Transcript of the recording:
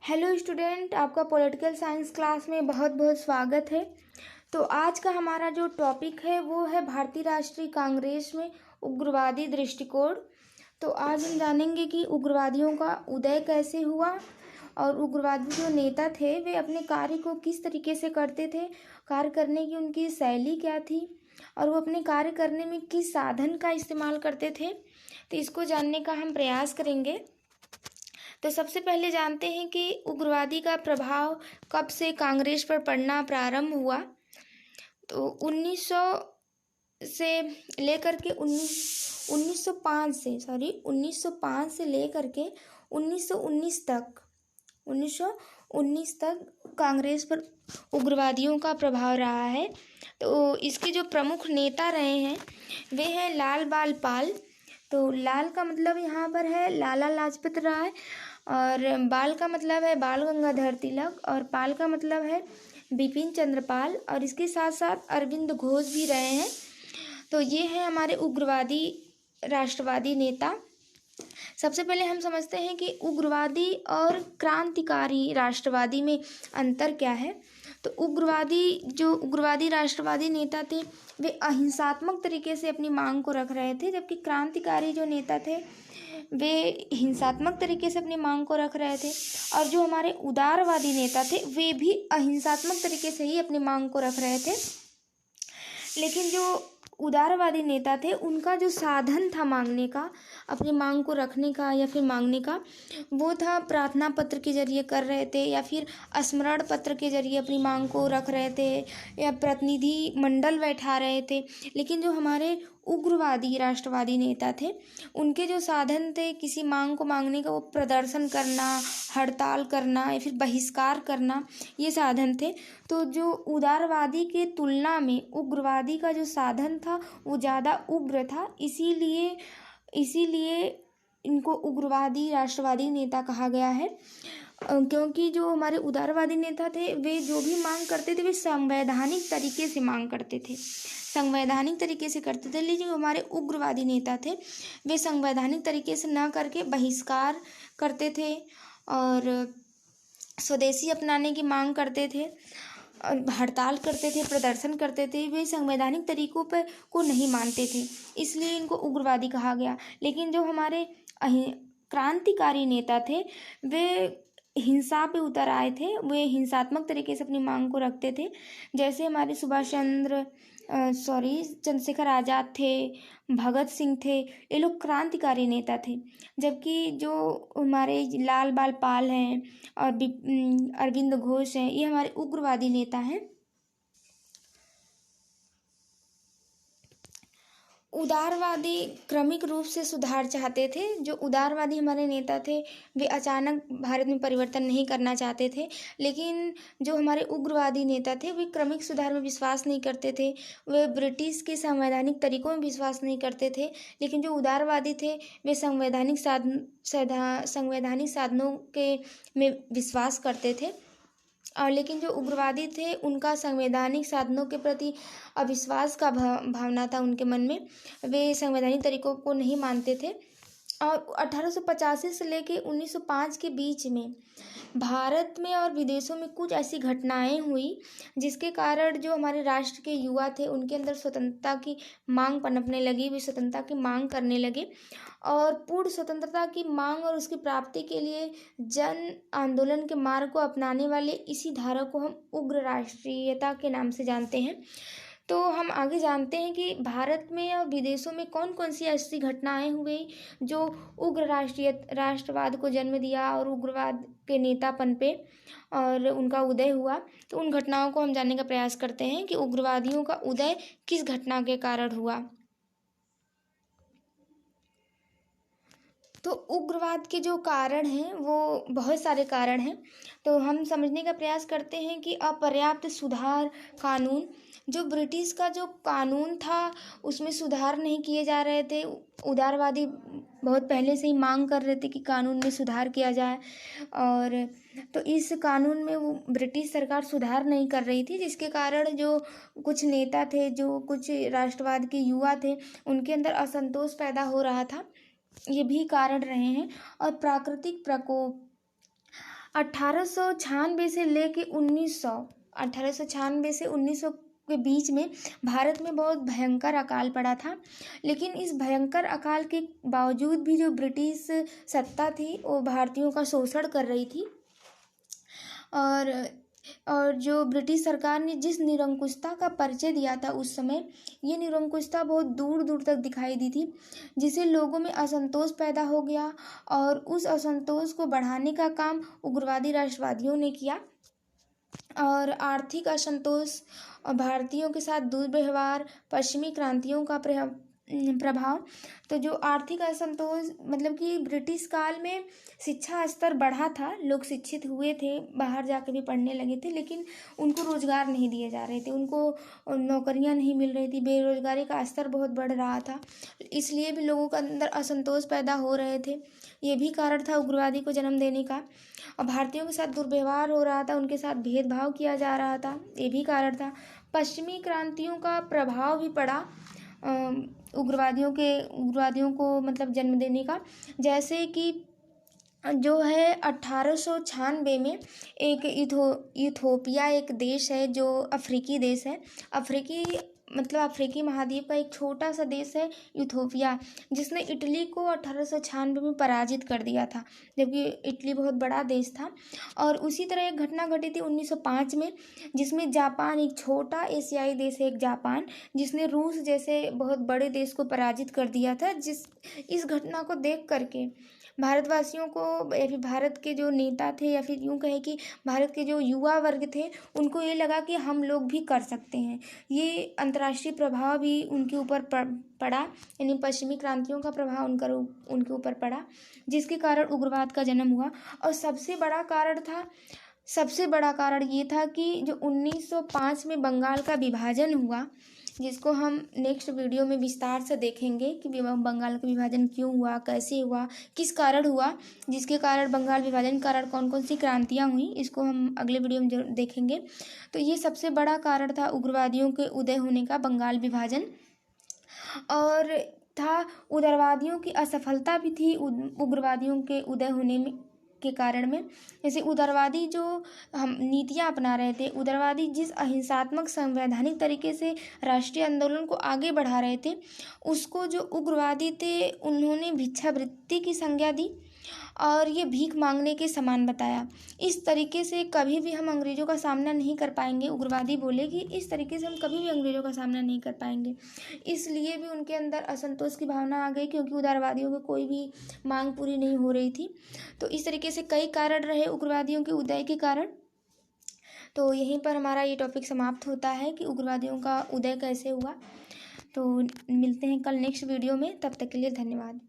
Hello student, आपका political science class में बहुत बहुत स्वागत है। तो आज का हमारा जो टॉपिक है वो है भारतीय राष्ट्रीय कांग्रेस में उग्रवादी दृष्टिकोण। तो आज हम जानेंगे कि उग्रवादियों का उदय कैसे हुआ और उग्रवादी जो नेता थे वे अपने कार्य को किस तरीके से करते थे, कार्य करने की उनकी शैली क्या थी और वो अपने कार्य करने में किस साधन का इस्तेमाल करते थे। तो इसको जानने का हम प्रयास करेंगे। तो सबसे पहले जानते हैं कि उग्रवादी का प्रभाव कब से कांग्रेस पर पड़ना प्रारंभ हुआ। तो 1900 से लेकर के 1905 से लेकर के 1919 तक कांग्रेस पर उग्रवादियों का प्रभाव रहा है। तो इसके जो प्रमुख नेता रहे हैं वे हैं लाल बाल पाल। तो लाल का मतलब यहाँ पर है लाला लाजपत राय और बाल का मतलब है बाल गंगाधर तिलक और पाल का मतलब है बिपिन चंद्र पाल और इसके साथ साथ अरविंद घोष भी रहे हैं। तो ये है हमारे उग्रवादी राष्ट्रवादी नेता। सबसे पहले हम समझते हैं कि उग्रवादी और क्रांतिकारी राष्ट्रवादी में अंतर क्या है। तो उग्रवादी राष्ट्रवादी नेता थे वे अहिंसात्मक तरीके से अपनी मांग को रख रहे थे, जबकि क्रांतिकारी जो नेता थे वे हिंसात्मक तरीके से अपनी मांग को रख रहे थे। और जो हमारे उदारवादी नेता थे वे भी अहिंसात्मक तरीके से ही अपनी मांग को रख रहे थे। लेकिन जो उदारवादी नेता थे उनका जो साधन था मांगने का, अपनी मांग को रखने का या फिर मांगने का, वो था प्रार्थना पत्र के जरिए कर रहे थे या फिर स्मरण पत्र के जरिए अपनी मांग को रख रहे थे या प्रतिनिधि मंडल बैठा रहे थे। लेकिन जो हमारे उग्रवादी राष्ट्रवादी नेता थे उनके जो साधन थे किसी मांग को मांगने का, वो प्रदर्शन करना, हड़ताल करना या फिर बहिष्कार करना, ये साधन थे। तो जो उदारवादी के तुलना में उग्रवादी का जो साधन था वो ज़्यादा उग्र था, इसीलिए इनको उग्रवादी राष्ट्रवादी नेता कहा गया है। क्योंकि जो हमारे उदारवादी नेता थे वे जो भी मांग करते थे वे संवैधानिक तरीके से मांग करते थे, संवैधानिक तरीके से करते थे। लेकिन जो हमारे उग्रवादी नेता थे वे संवैधानिक तरीके से ना करके बहिष्कार करते थे और स्वदेशी अपनाने की मांग करते थे और हड़ताल करते थे, प्रदर्शन करते थे। वे संवैधानिक तरीकों पर को नहीं मानते थे, इसलिए इनको उग्रवादी कहा गया। लेकिन जो हमारे क्रांतिकारी नेता थे वे हिंसा पे उतर आए थे, वे हिंसात्मक तरीके से अपनी मांग को रखते थे। जैसे हमारे चंद्रशेखर आज़ाद थे, भगत सिंह थे, ये लोग क्रांतिकारी नेता थे। जबकि जो हमारे लाल बाल पाल हैं और अरविंद घोष हैं ये हमारे उग्रवादी नेता हैं। उदारवादी क्रमिक रूप से सुधार चाहते थे। जो उदारवादी हमारे नेता थे वे अचानक भारत में परिवर्तन नहीं करना चाहते थे। लेकिन जो हमारे उग्रवादी नेता थे वे क्रमिक सुधार में विश्वास नहीं करते थे, वे ब्रिटिश के संवैधानिक तरीकों में विश्वास नहीं करते थे। लेकिन जो उदारवादी थे वे संवैधानिक साधनों के में विश्वास करते थे। और लेकिन जो उग्रवादी थे उनका संवैधानिक साधनों के प्रति अविश्वास का भावना था उनके मन में, वे संवैधानिक तरीकों को नहीं मानते थे। और 1885 से लेके 1905 के बीच में भारत में और विदेशों में कुछ ऐसी घटनाएं हुई जिसके कारण जो हमारे राष्ट्र के युवा थे उनके अंदर स्वतंत्रता की मांग पनपने लगी, वे स्वतंत्रता की मांग करने लगे। और पूर्ण स्वतंत्रता की मांग और उसकी प्राप्ति के लिए जन आंदोलन के मार्ग को अपनाने वाले इसी धारा को हम उग्र राष्ट्रीयता के नाम से जानते हैं। तो हम आगे जानते हैं कि भारत में और विदेशों में कौन कौन सी ऐसी घटनाएं हुई जो उग्र राष्ट्रवाद को जन्म दिया और उग्रवाद के नेतापन पे और उनका उदय हुआ। तो उन घटनाओं को हम जानने का प्रयास करते हैं कि उग्रवादियों का उदय किस घटना के कारण हुआ। तो उग्रवाद के जो कारण हैं वो बहुत सारे कारण हैं। तो हम समझने का प्रयास करते हैं कि अपर्याप्त सुधार कानून, जो ब्रिटिश का जो कानून था उसमें सुधार नहीं किए जा रहे थे। उदारवादी बहुत पहले से ही मांग कर रहे थे कि कानून में सुधार किया जाए, और तो इस कानून में वो ब्रिटिश सरकार सुधार नहीं कर रही थी, जिसके कारण जो कुछ नेता थे, जो कुछ राष्ट्रवाद के युवा थे, उनके अंदर असंतोष पैदा हो रहा था। ये भी कारण रहे हैं। और प्राकृतिक प्रकोप, 1896 से लेके 1896 से 1900 के बीच में भारत में बहुत भयंकर अकाल पड़ा था। लेकिन इस भयंकर अकाल के बावजूद भी जो ब्रिटिश सत्ता थी वो भारतीयों का शोषण कर रही थी। और जो ब्रिटिश सरकार ने जिस निरंकुशता का परिचय दिया था उस समय, ये निरंकुशता बहुत दूर दूर तक दिखाई दी थी, जिससे लोगों में असंतोष पैदा हो गया। और उस असंतोष को बढ़ाने का काम उग्रवादी राष्ट्रवादियों ने किया। और आर्थिक असंतोष और भारतीयों के साथ दुर्व्यवहार, पश्चिमी क्रांतियों का प्रभाव। तो जो आर्थिक असंतोष मतलब कि ब्रिटिश काल में शिक्षा स्तर बढ़ा था, लोग शिक्षित हुए थे, बाहर जाकर भी पढ़ने लगे थे, लेकिन उनको रोज़गार नहीं दिए जा रहे थे, उनको नौकरियां नहीं मिल रही थी, बेरोजगारी का स्तर बहुत बढ़ रहा था, इसलिए भी लोगों के अंदर असंतोष पैदा हो रहे थे। ये भी कारण था उग्रवादी को जन्म देने का। और भारतीयों के साथ दुर्व्यवहार हो रहा था, उनके साथ भेदभाव किया जा रहा था, ये भी कारण था। पश्चिमी क्रांतियों का प्रभाव भी पड़ा उग्रवादियों को मतलब जन्म देने का। जैसे कि जो है 1896 में एक इथोपिया एक देश है, जो अफ्रीकी देश है, अफ्रीकी महाद्वीप का एक छोटा सा देश है इथोपिया, जिसने इटली को 1896 में पराजित कर दिया था, जबकि इटली बहुत बड़ा देश था। और उसी तरह एक घटना घटी थी 1905 में, जिसमें जापान, एक छोटा एशियाई देश है एक जापान, जिसने रूस जैसे बहुत बड़े देश को पराजित कर दिया था। इस घटना को देख करके भारतवासियों को या फिर भारत के जो नेता थे, या फिर यूँ कहें कि भारत के जो युवा वर्ग थे, उनको ये लगा कि हम लोग भी कर सकते हैं। ये अंतर्राष्ट्रीय प्रभाव भी उनके ऊपर पड़ा, यानी पश्चिमी क्रांतियों का प्रभाव उनके ऊपर पड़ा, जिसके कारण उग्रवाद का जन्म हुआ। और सबसे बड़ा कारण ये था कि जो 1905 में बंगाल का विभाजन हुआ, जिसको हम नेक्स्ट वीडियो में विस्तार से देखेंगे कि बंगाल का विभाजन क्यों हुआ, कैसे हुआ, किस कारण हुआ, जिसके कारण बंगाल विभाजन कारण कौन कौन सी क्रांतियाँ हुई, इसको हम अगले वीडियो में जरूर देखेंगे। तो ये सबसे बड़ा कारण था उग्रवादियों के उदय होने का, बंगाल विभाजन। और उग्रवादियों की असफलता भी थी उग्रवादियों के उदय होने के कारण में। जैसे उदारवादी जो हम नीतियाँ अपना रहे थे, उदारवादी जिस अहिंसात्मक संवैधानिक तरीके से राष्ट्रीय आंदोलन को आगे बढ़ा रहे थे, उसको जो उग्रवादी थे उन्होंने भिक्षावृत्ति की संज्ञा दी और ये भीख मांगने के समान बताया। इस तरीके से कभी भी हम अंग्रेज़ों का सामना नहीं कर पाएंगे, उग्रवादी बोले कि इस तरीके से हम कभी भी अंग्रेज़ों का सामना नहीं कर पाएंगे। इसलिए भी उनके अंदर असंतोष की भावना आ गई, क्योंकि उदारवादियों की कोई भी मांग पूरी नहीं हो रही थी। तो इस तरीके से कई कारण रहे उग्रवादियों के उदय के कारण। तो यहीं पर हमारा ये टॉपिक समाप्त होता है कि उग्रवादियों का उदय कैसे हुआ। तो मिलते हैं कल नेक्स्ट वीडियो में, तब तक के लिए धन्यवाद।